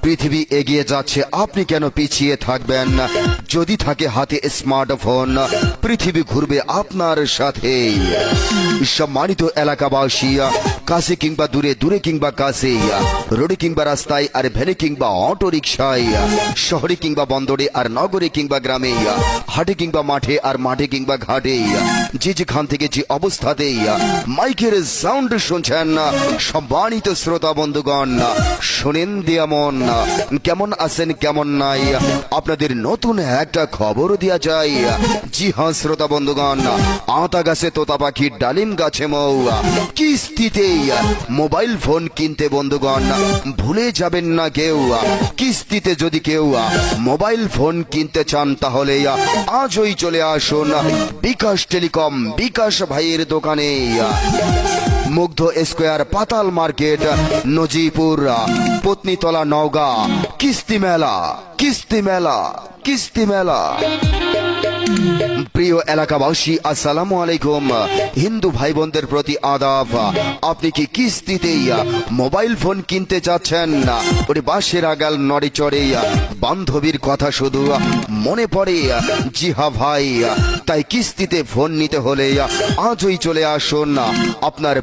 পৃথিবী এগিয়ে যাচ্ছে, আপনি কেন পিছিয়ে থাকবেন? যদি থাকে হাতে স্মার্টফোন, পৃথিবী ঘুরবে আপনার সাথে। সম্মানিত এলাকাবাসী, কাছে কিংবা দূরে, দূরে কিংবা কাছে, রোডে কিংবা রাস্তায় আর ভ্যানে কিংবা অটো রিক্সায়, শহরে কিংবা বন্দরে আর নগরে কিংবা গ্রামে, হাটে কিংবা মাঠে আর মাঠে কিংবা ঘাটে, যে যেখান থেকে যে অবস্থাতেই মাইকের সাউন্ড শুনছেন, সম্মানিত শ্রোতা বন্ধুগণ, শোনেন দিয়া মন, কেমন আছেন কেমন নাই, আপনাদের নতুন একটা খবর দেয়া যায়। জি হ্যাঁ শ্রোতা বন্ধুগণ, আতা গাছে তোতা পাখি, ডালিম গাছে মৌ, কিস্তিতে মোবাইল ফোন কিনতে বন্ধুগণ ভুলে যাবেন না কেউ। কিস্তিতে যদি কেউ মোবাইল ফোন কিনতে চান তাহলে আজই চলে আসুন বিকাশ টেলিকম, বিকাশ ভাইয়ের দোকানে। মুগ্ধ স্কোয়ার, পাতাল মার্কেট, নজিপুর, পত্নীতলা, নওগাঁ। কিস্তি মেলা, কিস্তি মেলা, কিস্তি মেলা। প্রিয় এলাকাবাসী, আসসালামু আলাইকুম। হিন্দু ভাই বোনদের প্রতি আদাব। আপনি কি কিস্তিতেই মোবাইল ফোন কিনতে চাচ্ছেন? ওরে বাঁশের আগাল নড়ে চড়ে বান্ধবীর কথা শুধু মনে পড়ে। জি হ্যাঁ ভাই, তাই কিস্তিতে ফোন নিতে হলে আজই চলে আসুন আপনার